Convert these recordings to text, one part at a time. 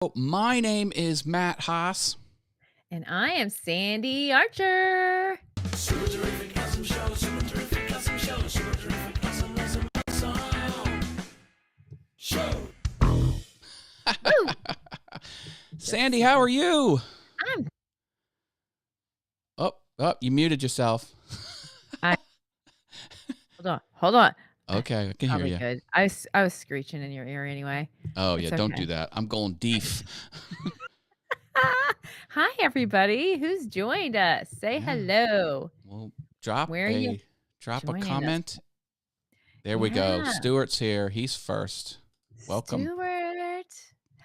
My name is Matt Haas. And I am Sandy Archer. Super terrific, awesome show. Super terrific, awesome show. Super terrific, awesome show. Woo! Sandy, how are you? I'm Oh, you muted yourself. Hold on. Okay, I can hear Probably you. good. I was screeching in your ear anyway. Oh, It's yeah, don't okay. do that. I'm going deaf. Hi, everybody. Who's joined us? Say Yeah. hello. Well, drop Where are you a joining us? comment. There we go. Yeah. Stuart's here. He's first. Welcome. Stuart.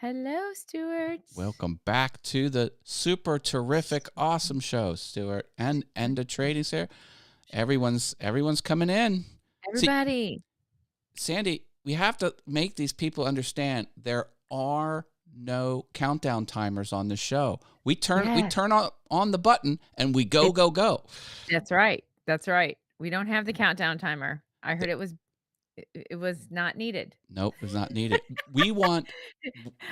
Hello, Stuart. Welcome back to the super terrific, awesome show, Stuart. And the trading's here. Everyone's coming in. Everybody. Sandy, we have to make these people understand there are no countdown timers on the show. We turn on the button and we go. That's right. That's right. We don't have the countdown timer. I heard it was not needed. Nope, it's not needed. We want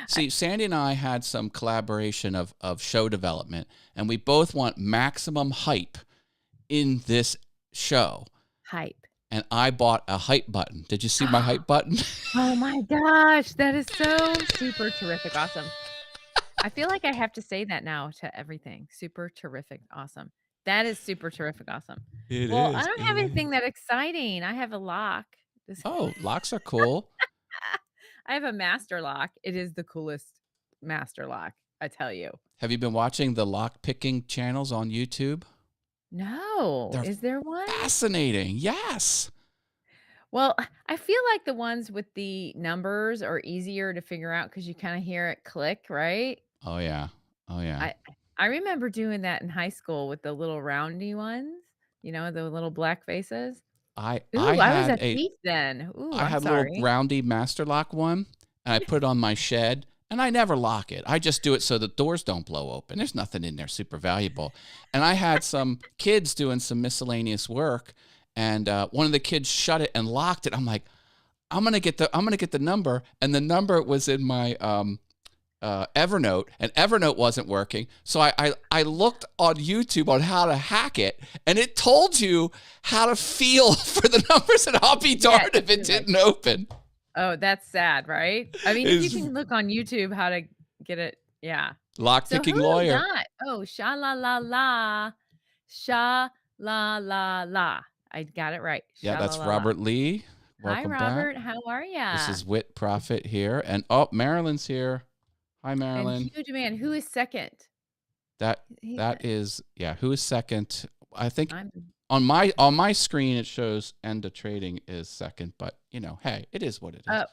see, Sandy and I had some collaboration of show development, and we both want maximum hype in this show. Hype. And I bought a hype button. Did you see my hype button? Oh my gosh, that is so super terrific awesome. I feel like I have to say that now to everything. Super terrific awesome. That is super terrific awesome. I don't have anything that exciting. I have a lock. Oh, locks are cool. I have a master lock. It is the coolest master lock, I tell you. Have you been watching the lock picking channels on YouTube? No. Is there one? Fascinating. Yes. Well, I feel like the ones with the numbers are easier to figure out because you kind of hear it click, right? Oh yeah. I remember doing that in high school with the little roundy ones, the little black faces. I was a thief then. I had a little roundy master lock one, and I put it on my shed, and I never lock it. I just do it so the doors don't blow open. There's nothing in there super valuable. And I had some kids doing some miscellaneous work, and one of the kids shut it and locked it. I'm like, I'm gonna get the number, and the number was in my Evernote, and Evernote wasn't working. So I looked on YouTube on how to hack it, and it told you how to feel for the numbers, and I'll be darned if it didn't open. Oh, that's sad, right? I mean, if you can look on YouTube how to get it, yeah. Lock picking lawyer. Oh, sha la la la, sha la la la. I got it right. Yeah, that's Robert Lee. Welcome Hi, Robert. How are ya? This is Wit Profit here, and Marilyn's here. Hi, Marilyn. And huge man. Who is second? That is who is second? I think on my screen it shows End of Trading is second, but hey, it is what it is.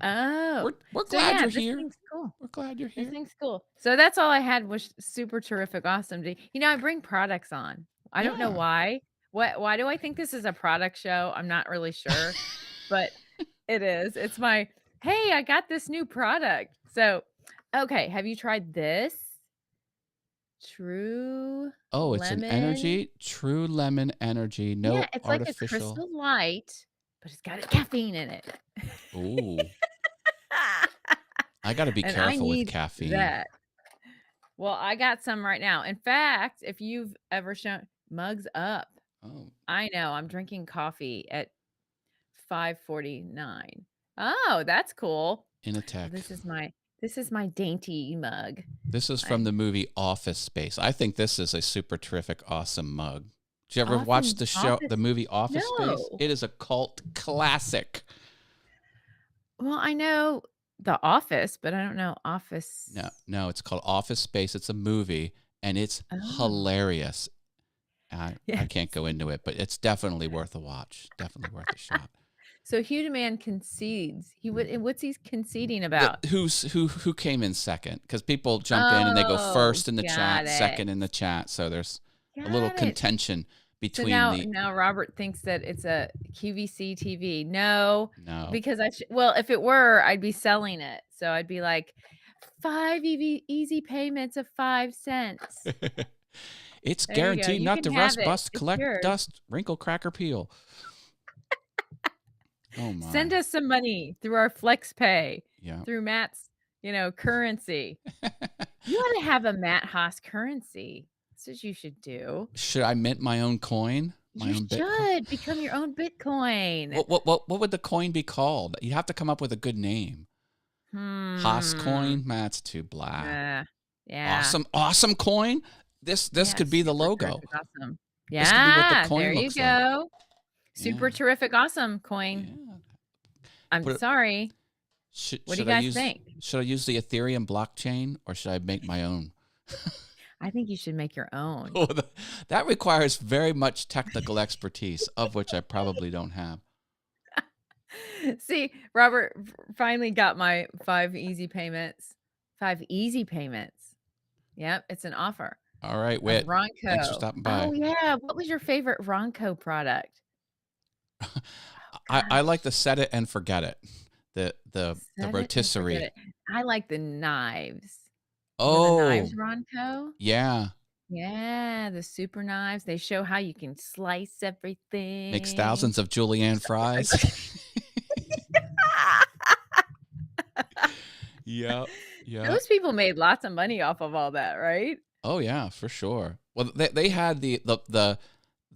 Oh. We're glad you're here. Thing's cool. We're glad you're here. This thing's cool. So that's all I had was super terrific awesome. I bring products on. I don't know why. Why do I think this is a product show? I'm not really sure, but it is. It's my, hey, I got this new product. So okay, have you tried this? True. Oh, it's lemon. an energy, True Lemon Energy. No it's artificial. like a crystal light, but it's got caffeine in it. Ooh. I got to be careful with caffeine. Well, I got some right now. In fact, if you've ever shown mugs up. Oh. I know. I'm drinking coffee at 5:49. Oh, that's cool. In a tech. This is my dainty mug. This is from the movie Office Space. I think this is a super terrific, awesome mug. Did you ever watch the movie Office Space? It is a cult classic. Well, I know The Office, but I don't know Office. No, it's called Office Space. It's a movie, and it's hilarious. I can't go into it, but it's definitely worth a watch. Definitely worth a shot. So Huge Man concedes. What's he conceding about? Who came in second? Because people jump in and they go first in the chat, second in the chat. So there's a little contention between now Robert thinks that it's a QVC TV. No, because if it were, I'd be selling it. So I'd be like 5 easy payments of 5 cents. It's guaranteed not to rust, bust, collect dust, wrinkle, crack, or peel. Oh my. Send us some money through our Flex Pay. Yeah. Through Matt's currency. You ought to have a Matt Haas currency. That's what you should do. Should I mint my own coin? My You own Bitcoin? should become your own Bitcoin. What would the coin be called? You have to come up with a good name. Haas coin? That's too blah. Yeah. Awesome coin. This could be the super logo. terrific awesome. This could be what the Yeah, coin there you looks like. go. Super Yeah. terrific awesome coin. Yeah. I'm Put it- sorry. What do you guys think? Should I use the Ethereum blockchain or should I make my own? I think you should make your own. Oh, that requires very much technical expertise, of which I probably don't have. See, Robert finally got my 5 easy payments. 5 easy payments. Yep, it's an offer. All right, Of Whit. Ronco. Thanks for stopping by. Oh yeah, what was your favorite Ronco product? I like the set it and forget it. The Set it and rotisserie. forget it. I like the knives. Oh, The knives Ronco. yeah. Yeah, the super knives. They show how you can slice everything. Makes thousands of julienne fries. Yeah. Those people made lots of money off of all that, right? Oh yeah, for sure. Well, they had the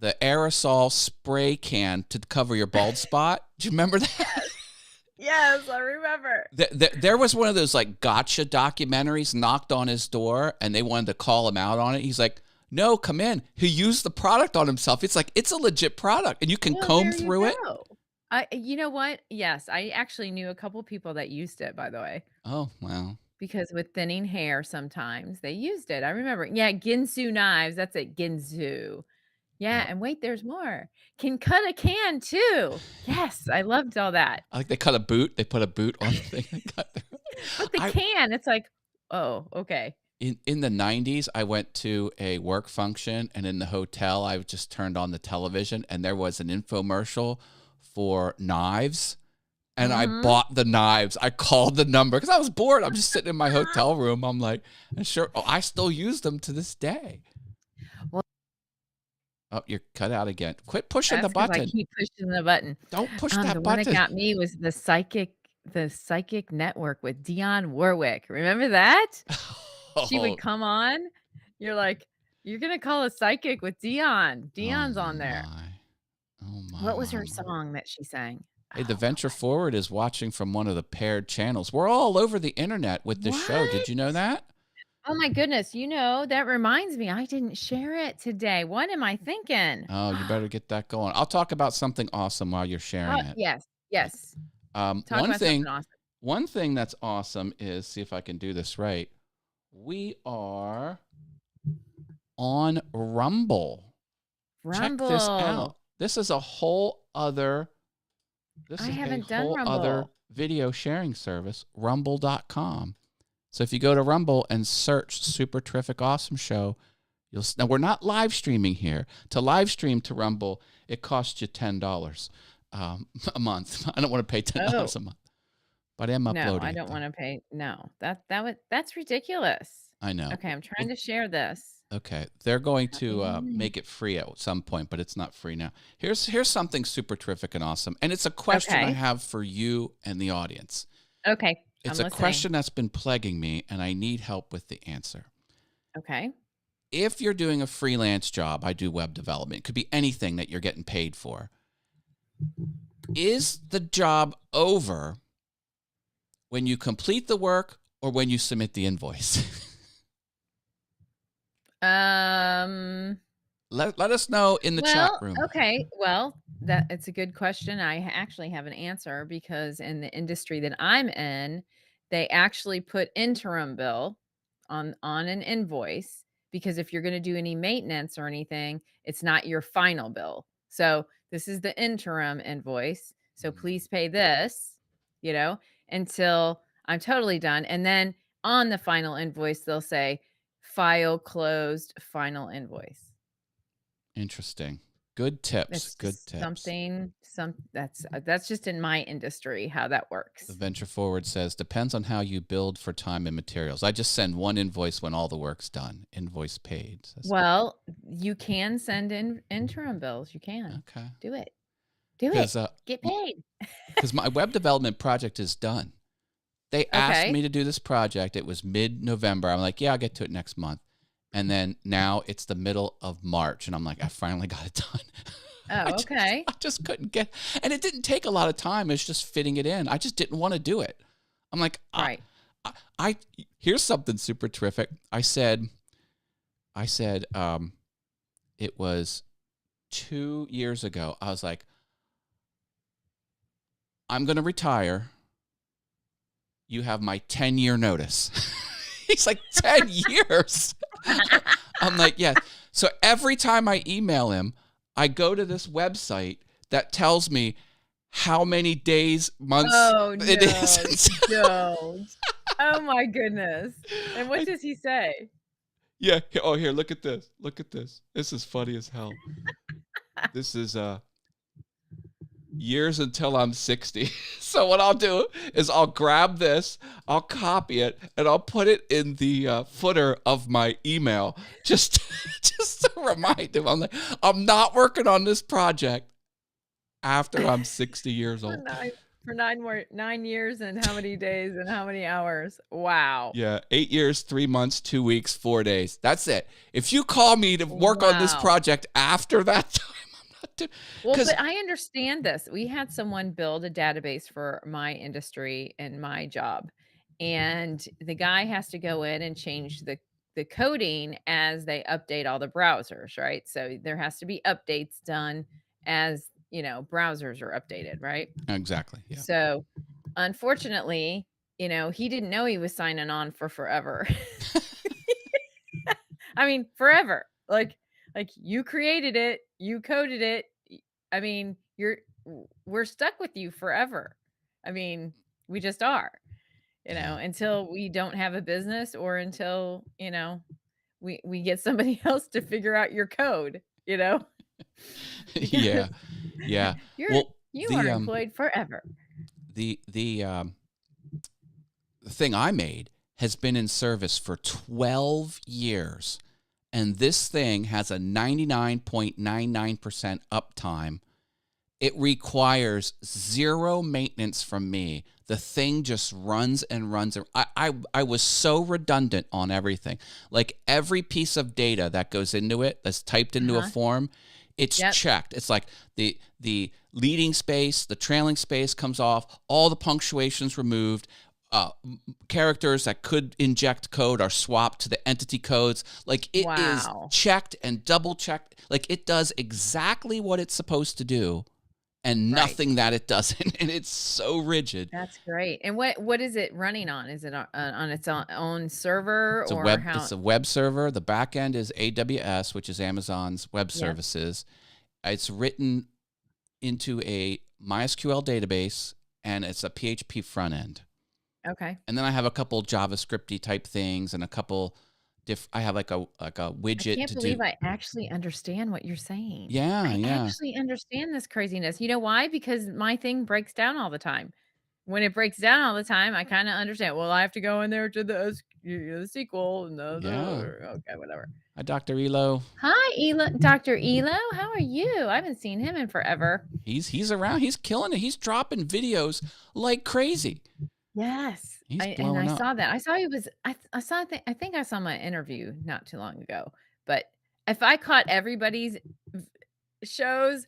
aerosol spray can to cover your bald spot. Do you remember that? Yes, I remember. There was one of those like gotcha documentaries. Knocked on his door and they wanted to call him out on it. He's like, "No, come in." He used the product on himself. It's like it's a legit product, and you can comb through it. You know what? Yes, I actually knew a couple people that used it, by the way. Oh wow. Because with thinning hair, sometimes they used it. I remember. Yeah, Ginsu knives. That's it. Ginsu. Yeah, Yep. and wait, there's more. Can cut a can too. Yes, I loved all that. I like they cut a boot. They put a boot on the thing. They cut there. But the can, it's like, oh, okay. In the 90s, I went to a work function, and in the hotel, I just turned on the television, and there was an infomercial for knives. And I bought the knives. I called the number because I was bored. I'm just sitting in my hotel room. I'm like, sure. Oh, I still use them to this day. Well, oh, you're cut out again. Quit pushing the 'cause I button. keep pushing the button. Don't push that The one button. that got me was the Psychic Network with Dionne Warwick. Remember that? She would come on. You're like, you're gonna call a psychic with Dionne. Dionne's on there. Oh my. What was her song that she sang? Hey, the Venture Forward is watching from one of the paired channels. We're all over the internet with this show. Did you know that? Oh my goodness. That reminds me. I didn't share it today. What am I thinking? Oh, you better get that going. I'll talk about something awesome while you're sharing it. Yes. Talk about something awesome. One thing that's awesome is, see if I can do this right. We are on Rumble. Check this out. This is a whole other other video sharing service, rumble.com. So if you go to Rumble and search Super Terrific Awesome Show, now we're not live streaming here. To live stream to Rumble, it costs you $10 a month. I don't want to pay $10 a month. But I am uploading. No, I don't want to pay. No, that's ridiculous. I know. Okay, I'm trying to share this. Okay, they're going to make it free at some point, but it's not free now. Here's something super terrific and awesome, and it's a question I have for you and the audience. Okay, it's a question that's been plaguing me, and I need help with the answer. Okay. If you're doing a freelance job, I do web development. It could be anything that you're getting paid for. Is the job over when you complete the work or when you submit the invoice? Let us know in the chat room. Okay. Well, it's a good question. I actually have an answer because in the industry that I'm in, they actually put interim bill on an invoice because if you're going to do any maintenance or anything, it's not your final bill. So this is the interim invoice. So please pay this, until I'm totally done. And then on the final invoice, they'll say file closed, final invoice. Interesting. Good tips. Good tips. That's just in my industry how that works. The Venture Forward says depends on how you build for time and materials. I just send one invoice when all the work's done. Invoice paid. Well, you can send in interim bills. You can. Okay. Do it. Do it. Get paid. Because my web development project is done. They asked Okay. me to do this project. It was mid-November. I'm like, yeah, I'll get to it next month. And then now it's the middle of March, and I'm like, I finally got it done. Oh, okay. I just couldn't get, and it didn't take a lot of time. It's just fitting it in. I just didn't want to do it. I'm like, Right. I here's something super terrific. I said, it was 2 years ago. I was like, I'm going to retire. You have my 10-year notice. He's like, 10 years? I'm like, yeah. So every time I email him, I go to this website that tells me how many days, months Oh, it is. don't. Oh, my goodness. And what does he say? Yeah. Oh, here, look at this. Look at this. This is funny as hell. This is years until I'm 60. So what I'll do is I'll grab this, I'll copy it, and I'll put it in the footer of my email just to remind him. I'm like, I'm not working on this project after I'm 60 years For old. for 9 years and how many days and how many hours? Wow. Yeah, 8 years, 3 months, 2 weeks, 4 days. That's it. If you call me to work on this Wow. project after that time, I'm not doing. Well, 'Cause but I understand this. We had someone build a database for my industry and my job, and the guy has to go in and change the coding as they update all the browsers, right? So there has to be updates done as, browsers are updated, right? Exactly. Yeah. So, unfortunately, he didn't know he was signing on for forever. I mean, forever. Like you created it, you coded it. I mean, we're stuck with you forever. I mean, we just are, Yeah. until we don't have a business or until, we get somebody else to figure out your code, because Yeah. Yeah. you're Well, you are the employed forever. the thing I made has been in service for 12 years, and this thing has a 99.99% uptime. It requires zero maintenance from me. The thing just runs and runs. I was so redundant on everything. Like every piece of data that goes into it, that's typed into a Uh-huh. form, it's Yep. checked. It's like the leading space, the trailing space comes off, all the punctuation's removed. Characters that could inject code are swapped to the entity codes. Like it is Wow. checked and double checked. Like it does exactly what it's supposed to do, and Right. nothing that it doesn't. And it's so rigid. That's great. And what is it running on? Is it on its own server It's or how? It's a web server. The back end is AWS, which is Amazon's web Yep. services. It's written into a MySQL database, and it's a PHP front end. Okay. And then I have a couple JavaScripty type things and a couple I have like a I widget can't to believe do. I actually understand what you're saying. Yeah, I yeah. actually understand this craziness. You know why? Because my thing breaks down all the time. When it breaks down all the time, I kind of understand. Well, I have to go in there to the SQL and Yeah. okay, whatever. Hi, Dr. Elo. Hi, Dr. Elo. How are you? I haven't seen him in forever. He's around. He's killing it. He's dropping videos like crazy. Yes. He's I blowing up. saw that. I saw he was I saw I think I saw my interview not too long ago. But if I caught everybody's v- shows,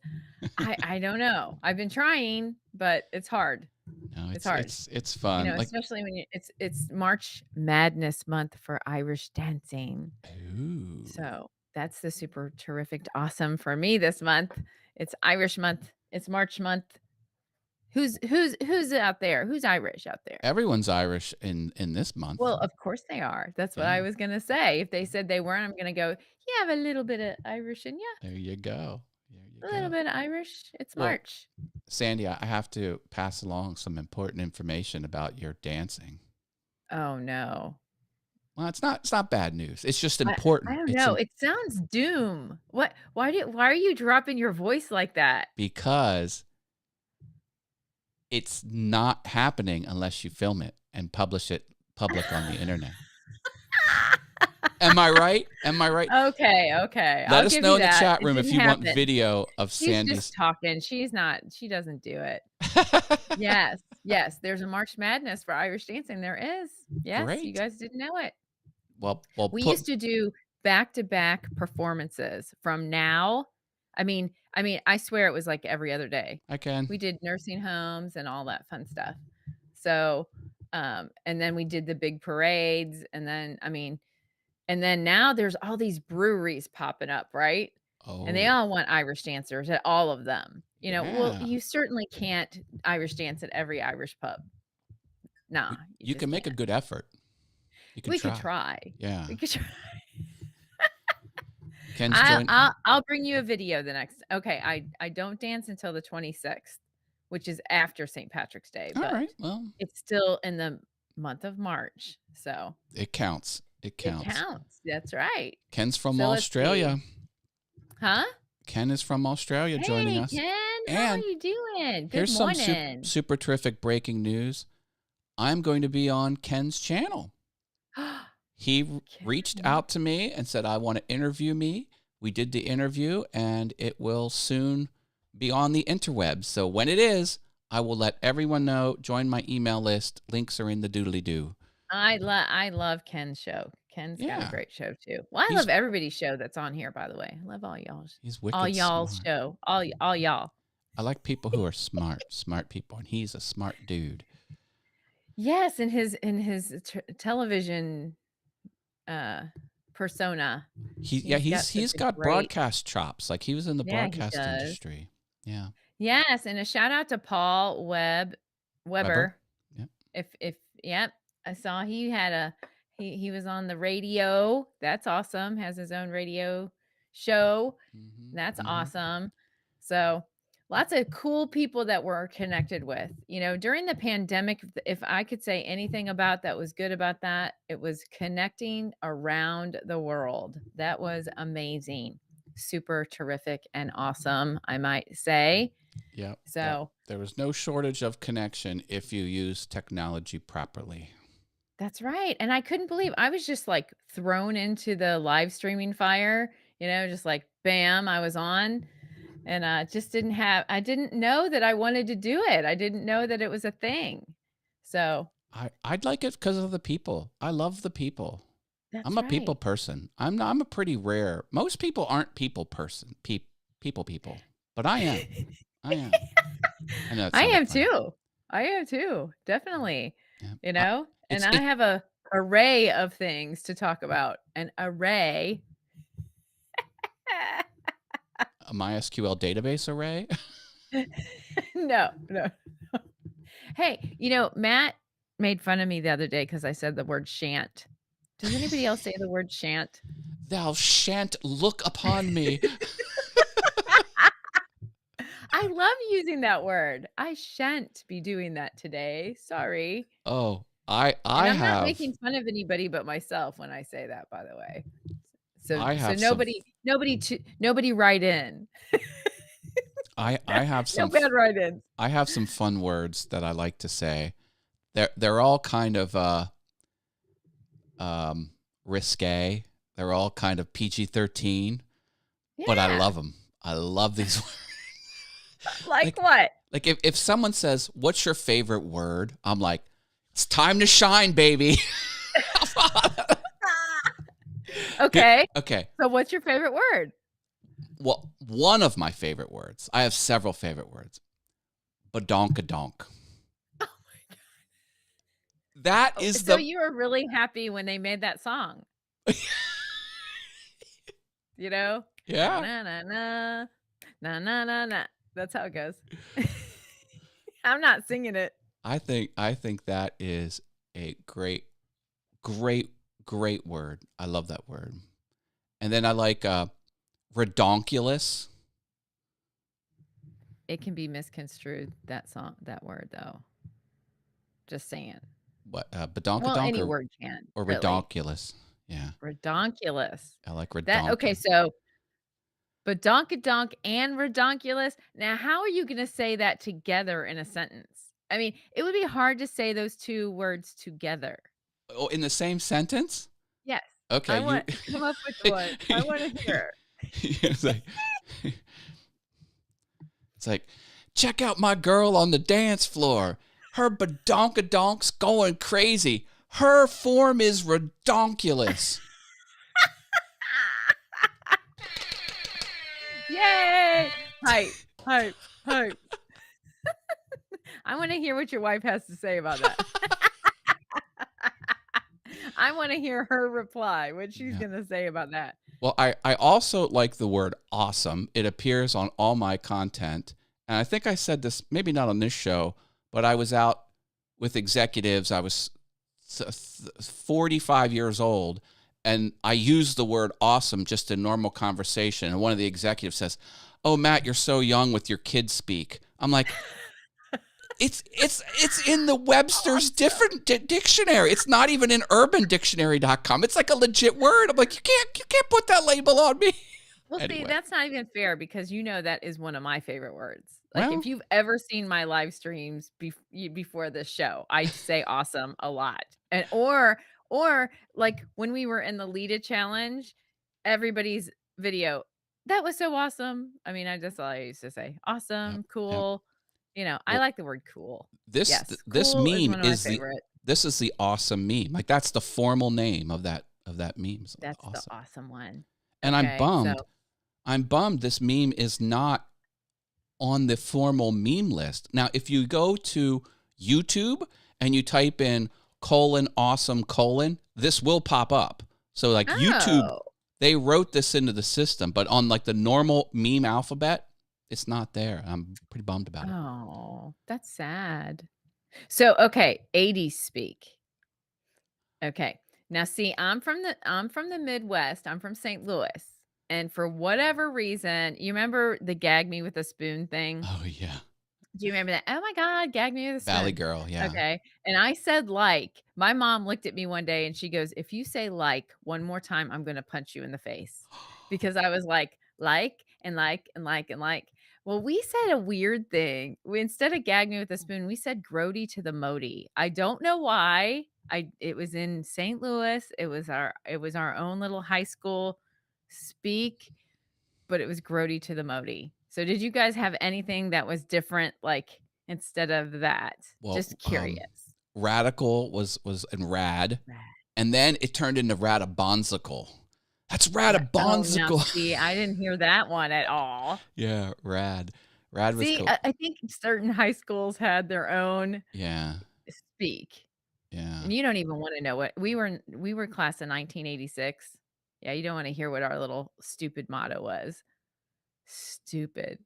I don't know. I've been trying, but it's hard. No, It's hard. it's fun. Like, Especially when it's March Madness month for Irish dancing. ooh. So, that's the super terrific awesome for me this month. It's Irish month. It's March month. Who's out there? Who's Irish out there? Everyone's Irish in this month. Well, of course they are. That's what I Yeah. was gonna say. If they said they weren't, I'm gonna go, "You have a little bit of Irish in you. There you go. There you A little go. bit of Irish. It's Well, March." Sandy, I have to pass along some important information about your dancing. Oh, no. Well, it's not bad news. It's just I important. I don't know. It sounds doom. Why are you dropping your voice like that? Because it's not happening unless you film it and publish it public on the internet. Am I right? Am I right? Okay. Let I'll us give know you in the that. chat It room if didn't you want happen. video of She's Sandy's. just talking. She doesn't do it. Yes. Yes, there's a March Madness for Irish dancing. There is. Yes, you Great. guys didn't know it. Well, We put. used to do back-to-back performances from now. I swear it was like every other day. I can. We did nursing homes and all that fun stuff. So, and then we did the big parades, and then now there's all these breweries popping up, right? And they Oh, all want Irish dancers at all of them. Well, yeah. you certainly can't Irish dance at every Irish pub. Nah, you You just can make a can't. good effort. You can We could try. try. Yeah. We could try. Ken's join. I'll bring you a video the next. Okay, I don't dance until the 26th, which is after St. Patrick's Day, All but right. Well, it's still in the month of March, so it counts. It it counts. counts. That's right. Ken's from So let's Australia. see. Huh? Ken is from Australia joining Hey, us. Ken, how are And you doing? Good here's some morning. super terrific breaking news. I'm going to be on Ken's channel. He reached out to me and said, I want to interview me. We did the interview, and it will soon be on the interwebs. So when it is, I will let everyone know. Join my email list. Links are in the doodly-doo. I love Ken's show. Ken's got Yeah. a great show too. Well, I He's- love everybody's show that's on here, by the way. I love all y'all's. He's wicked All y'all's smart. show. All y'all. I like people who are smart people, and he's a smart dude. Yes, in his television persona. He's got broadcast chops. Like he was in the Yeah, he broadcast does. industry. Yeah. Yes, and a shout out to Paul Weber. Yep. Yep, I saw he had he was on the radio. That's awesome. Has his own radio show. That's awesome. So lots of cool people that we're connected with. During the pandemic, if I could say anything about that was good about that, it was connecting around the world. That was amazing. Super terrific and awesome, I might say. Yeah. So there was no shortage of connection if you use technology properly. that's right. And I couldn't believe I was just like thrown into the live streaming fire, just like bam, I was on. And I didn't know that I wanted to do it. I didn't know that it was a thing. So I'd like it because of the people. I love the people. that's I'm a right. people person. I'm a pretty rare. Most people aren't people person. People. But I am. I am. I know. I am too. I am too. Definitely. Yeah. And I have a array of things to talk about. An array. A MySQL database array. No. Hey, Matt made fun of me the other day because I said the word shan't. Does anybody else say the word shan't? Thou shan't look upon me. I love using that word. I shan't be doing that today. Sorry. Oh, And I'm have. not making fun of anybody but myself when I say that, by the way. So I have nobody write in. I have some. No bad write-ins. I have some fun words that I like to say. They're all kind of risque. They're all kind of PG-13, but I love them. I love these words. Like what? Like if someone says, "What's your favorite word?" I'm like, "It's time to shine, baby." Okay. Okay. So what's your favorite word? Well, one of my favorite words. I have several favorite words. Badonkadonk. Oh my God. That is So you were really happy when they made that song. Yeah. Na na na na na na na. That's how it goes. I'm not singing it. I think that is a great word. I love that word. And then I like redonkulous. It can be misconstrued, that word though. Just saying. What badonkadonk Well, any word can. or really. redonkulous. Yeah. Redonkulous. I like redonkulous. Okay, so badonkadonk and redonkulous. Now, how are you going to say that together in a sentence? I mean, it would be hard to say those two words together. Oh, in the same sentence? Yes. Okay. Come up with one. I want to hear. it's like, check out my girl on the dance floor. Her badonkadonks going crazy. Her form is redonkulous. Yay! Hype, hype, hype. I want to hear what your wife has to say about that. I want to hear her reply, what she's Yeah. going to say about that. Well, I also like the word awesome. It appears on all my content. And I think I said this, maybe not on this show, but I was out with executives. I was 45 years old, and I used the word awesome just in normal conversation. And one of the executives says, "Oh, Matt, you're so young with your kid speak." I'm like, it's in the Webster's different dictionary. It's not even in urbandictionary.com. It's like a legit word. I'm like, you can't put that label on me. Well, see, Anyway. that's not even fair because that is one of my favorite words. Like, Well, if you've ever seen my live streams before this show, I say awesome a lot. And or like when we were in the Lita challenge, everybody's video, that was so awesome. I mean, I used to say yep, awesome, yep. cool. I Well, like the word cool. this Yes, this cool is meme one of my is favorite. this is the awesome meme. Like that's the formal name of that meme. So That's the awesome. awesome one. And Okay, so I'm bummed this meme is not on the formal meme list. Now, if you go to YouTube and you type in :awesome : this will pop up. So like YouTube, oh. they wrote this into the system, but on like the normal meme alphabet, it's not there. I'm pretty bummed about it. Oh, that's sad. So, okay, 80s speak. Okay. Now see, I'm from the Midwest. I'm from St. Louis. And for whatever reason, you remember the gag me with a spoon thing? Oh yeah. Do you remember that? Oh my God, gag me with a Valley spoon. Girl, yeah. Okay. And I said like. My mom looked at me one day and she goes, "If you say like one more time, I'm gonna punch you in the face." Because I was like, and like, and like, and like. Well, we said a weird thing. Instead of gag me with a spoon, we said grody to the modi. I don't know why. It was in St. Louis. It was our own little high school speak, but it was grody to the modi. So did you guys have anything that was different, like instead of that? Well, Just curious. Radical was in rad, Rad. and then it turned into radabonsicle. That's Oh, now radabonsicle. see, I didn't hear that one at all. Yeah, rad. Rad was See, cool. I think certain high schools had their own Yeah, speak, yeah. and you don't even wanna know what we were class of 1986. Yeah, you don't wanna hear what our little stupid motto was. Stupid.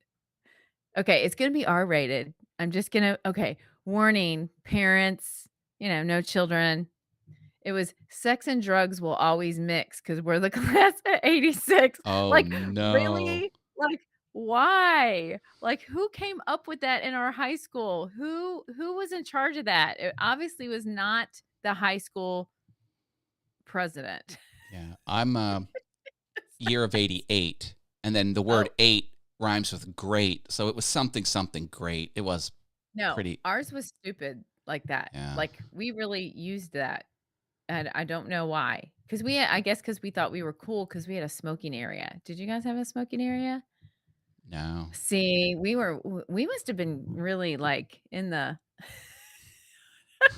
Okay, it's gonna be R-rated. I'm just gonna okay, warning, parents, no children. It was sex and drugs will always mix because 'cause we're the class of '86. Oh Like, no. really? Like, why? Like, who came up with that in our high school? Who was in charge of that? It obviously was not the high school president. Yeah, I'm year of 88, and then the word Oh, eight rhymes with great, so it was something great. It was no, pretty. ours was stupid like that. Yeah. Like, we really used that, and I don't know why. Because I guess because we thought we were cool because we had a smoking area. Did you guys have a smoking area? No. See, we must have been really, like, in the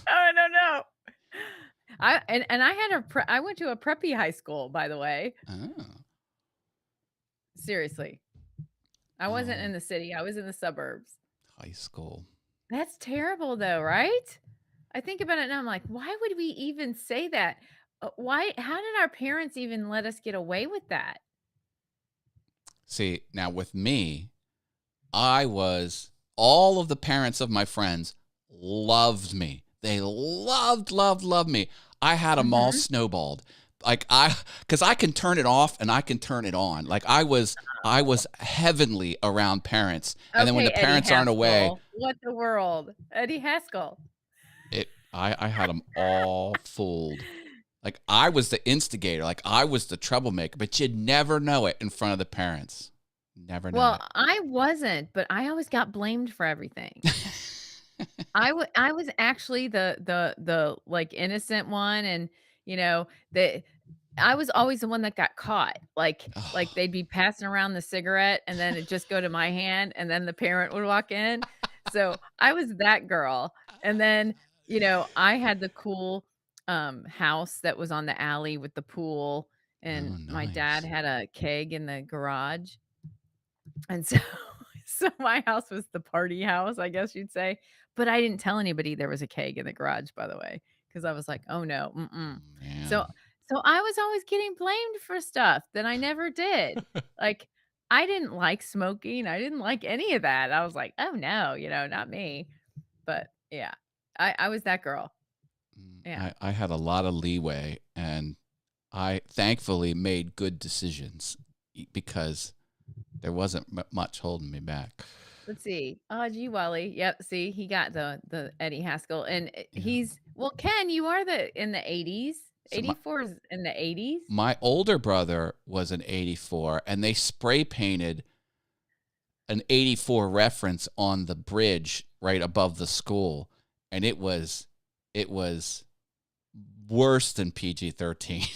I don't know. I went to a preppy high school, by the way. Oh. Seriously. I wasn't Oh, in the city, I was in the suburbs. high school. That's terrible though, right? I think about it now, I'm like, "Why would we even say that?" Why how did our parents even let us get away with that? See, now with me, all of the parents of my friends loved me. They loved me. I had them all Mhm. snowballed. Because I can turn it off and I can turn it on. Like I was heavenly around parents. And then when Okay, the Eddie parents aren't away, Haskell. What the world? Eddie Haskell. I had them all fooled. Like I was the instigator. Like I was the troublemaker, but you'd never know it in front of the parents. Never know Well, it. I wasn't, but I always got blamed for everything. I was actually the, like, innocent one and, the I was always the one that got caught. Like, Oh, they'd be passing around the cigarette, and then it'd just go to my hand, and then the parent would walk in. So I was that girl. And then, I had the cool house that was on the alley with the pool, and Oh, my dad nice. had a keg in the garage. And so so my house was the party house, I guess you'd say. But I didn't tell anybody there was a keg in the garage, by the way, because I was like, "Oh no, Oh, mm-mm." So man. so I was always getting blamed for stuff that I never did. Like, I didn't like smoking, I didn't like any of that. I was like, "Oh no, not me." But yeah, I was that girl. Yeah. I had a lot of leeway, and I thankfully made good decisions because there wasn't much holding me back. Let's see. Oh, gee, Wally. Yep. See, he got the Eddie Haskell, and Yeah. Ken. You are in the 80s. So 84 is in the 80s. my older brother was an 84, and they spray painted an 84 reference on the bridge right above the school, and it was worse than PG-13.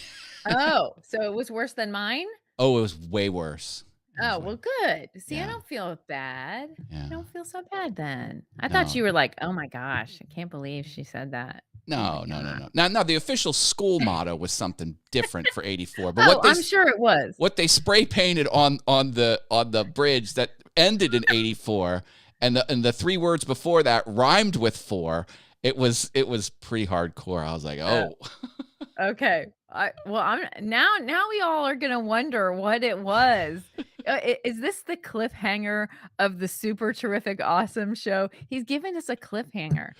Oh, so it was worse than mine. Oh, it was way worse. Oh, well, good. See, I Yeah. don't feel bad. Yeah. I don't feel so bad then. I No. thought you were like, oh my gosh, I can't believe she said that. No, Oh no, my no, God. no. Now, the official school motto was something different for 84, but Oh, I'm sure it was. what they spray painted on the bridge that ended in 84, and the three words before that rhymed with 4. It was pretty hardcore. I was like, oh. Okay. I'm now we all are gonna wonder what it was. Is this the cliffhanger of the super terrific awesome show? He's giving us a cliffhanger.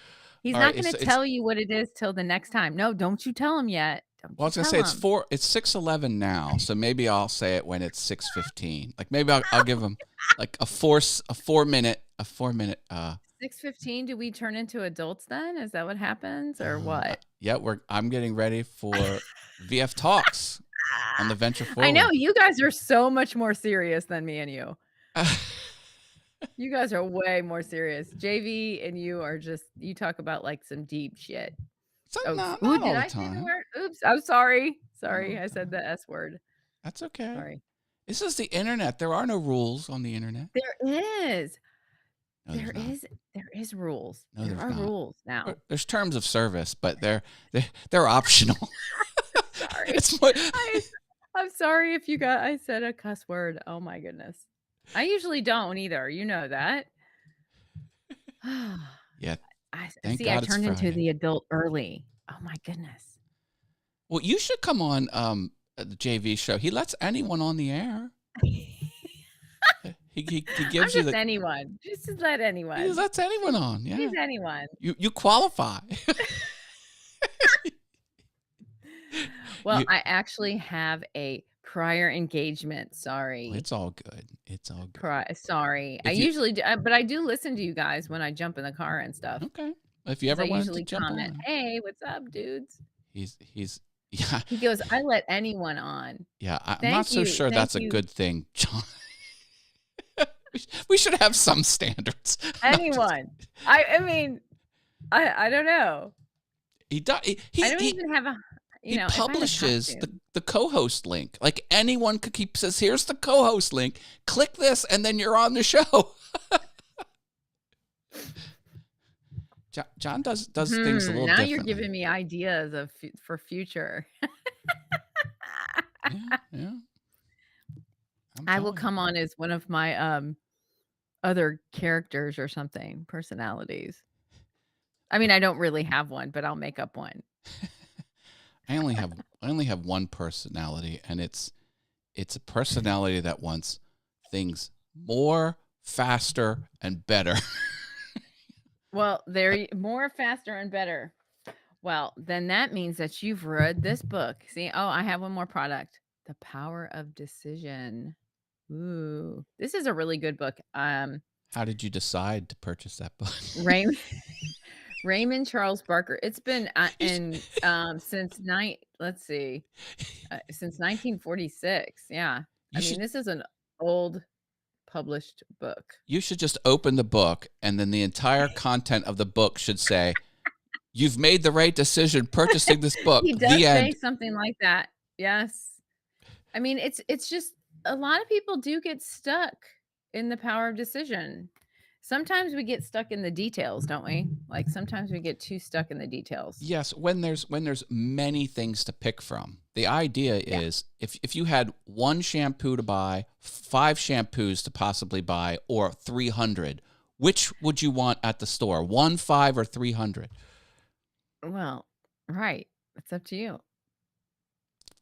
He's All not right, gonna it's tell you what it is till the next time. No, don't you tell him yet. Don't well, I you was gonna tell say him. it's 6:11 now, so maybe I'll say it when it's 6:15. Like maybe I'll give him like a 4-minute 6:15, do we turn into adults then? Is that what happens or what? yeah, I'm getting ready for VF Talks on the Venture I know Forward. you guys are so much more serious than me and you. You guys are way more serious. JV and you are you talk about like some deep shit. So, Oh, no, ooh, not did all the I say the time. word? Oops, I'm sorry. Not all Sorry, the I said time. the S word. That's okay. Sorry. This is the internet. There are no rules on the internet. There is. No, there's not. There is rules. No, There there's are not. rules now. There's terms of service, but they're optional. Sorry. It's what I'm sorry if I said a cuss word. Oh my goodness. I usually don't either. You know that. yeah. I Thank see. I God it's turned into Friday. the adult early. Oh my goodness. Well, you should come on the JV show. He lets anyone on the air. He I'm gives you just the anyone. Just let he anyone. lets anyone on. Yeah. He's anyone. You qualify. Well, You- I actually have a prior engagement. Sorry. it's all good. It's all good. Sorry. I If you usually do, but I do listen to you guys when I jump in the car and stuff. okay. If you 'Cause I ever wanted to usually jump comment, on, "Hey, what's up, dudes?" he's yeah. He goes, "I let anyone on." Yeah, I'm not Thank so you. sure Thank that's a you. good thing, John. We should have some standards. Not just- Anyone. I mean, I don't know. he does. I don't even have a He if I had a publishes costume. the co-host link. Like anyone could keep says, "Here's the co-host link. Click this, and then you're on the show." John does things a little Now differently. you're giving me ideas for future. Yeah. I will come on as one of my other characters or something, personalities. I mean, I don't really have one, but I'll make up one. I only have one personality, and it's a personality that wants things more, faster, and better. Well, more, faster, and better. Well, then that means that you've read this book. See, I have one more product. The Power of Decision. Ooh, this is a really good book. How did you decide to purchase that book? Raymond Charles Barker. It's been since let's see, since 1946. Yeah, this is an old published book. You should just open the book, and then the entire content of the book should say, "You've made the right decision purchasing this book." He does the say end. something like that. Yes, it's just a lot of people do get stuck in the power of decision. sometimes we get stuck in the details, don't we? Like sometimes we get too stuck in the details. Yes, when there's many things to pick from. The idea is if you had one shampoo to buy, 5 shampoos to possibly buy, or 300, which would you want at the store? 1, 5, or 300? Well, right. It's up to you.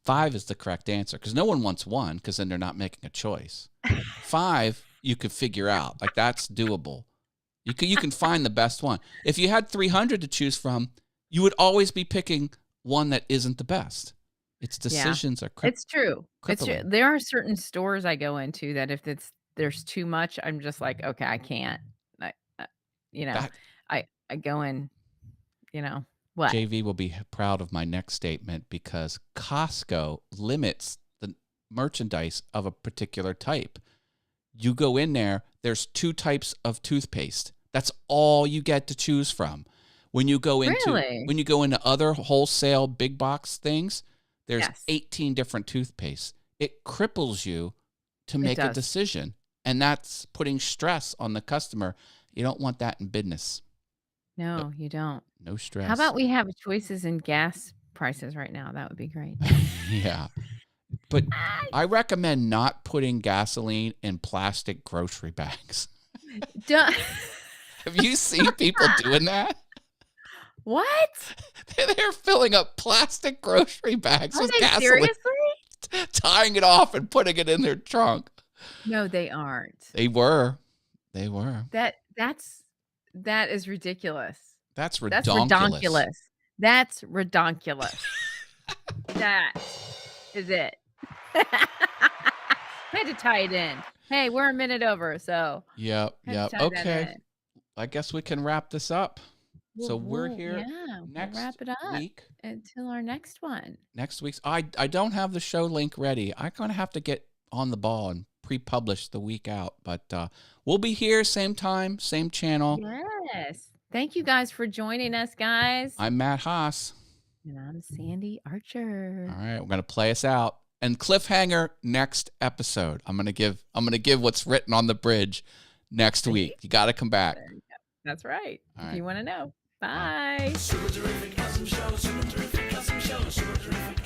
5 is the correct answer because no one wants 1 because then they're not making a choice. 5 you could figure out. Like that's doable. You can find the best one. If you had 300 to choose from, you would always be picking one that isn't the best. Its decisions are It's true. It's true. crippling. There are certain stores I go into that if there's too much, I'm just like, okay, I can't. I, you know, That I go in, what? JV will be proud of my next statement because Costco limits the merchandise of a particular type. You go in there, there's 2 types of toothpaste. That's all you get to choose from. When you go into Really? other wholesale big box things, there's Yes. 18 different toothpastes. It cripples you to It make a does. decision, and that's putting stress on the customer. You don't want that in business. No, you don't. No stress. How about we have choices in gas prices right now? That would be great. Yeah. But Ah, I recommend not putting gasoline in plastic grocery bags. duh. Have you seen people doing that? What? They're filling up plastic grocery bags Are with they gasoline, seriously? tying it off and putting it in their trunk. No, they aren't. They were. They were. That is ridiculous. That's That's redonkulous. redonkulous. That's redonkulous. That is it. Had to tie it in. Hey, we're a minute over, so Yep. had Yep. to tie that Okay. in. I guess we can wrap this up. So we're We'll here we'll next wrap it up week. until our next one. Next week's. I don't have the show link ready. I'm going to have to get on the ball and pre-publish the week out. But we'll be here same time, same channel. Yes. Thank you guys for joining us, guys. I'm Matt Haas. And I'm Sandy Archer. All right, we're going to play us out. And cliffhanger next episode. I'm going to give what's written on the bridge next week. You got to come back. That's right. All If right. you want to know. Bye. Super terrific, awesome show. Super terrific, awesome show. Super terrific.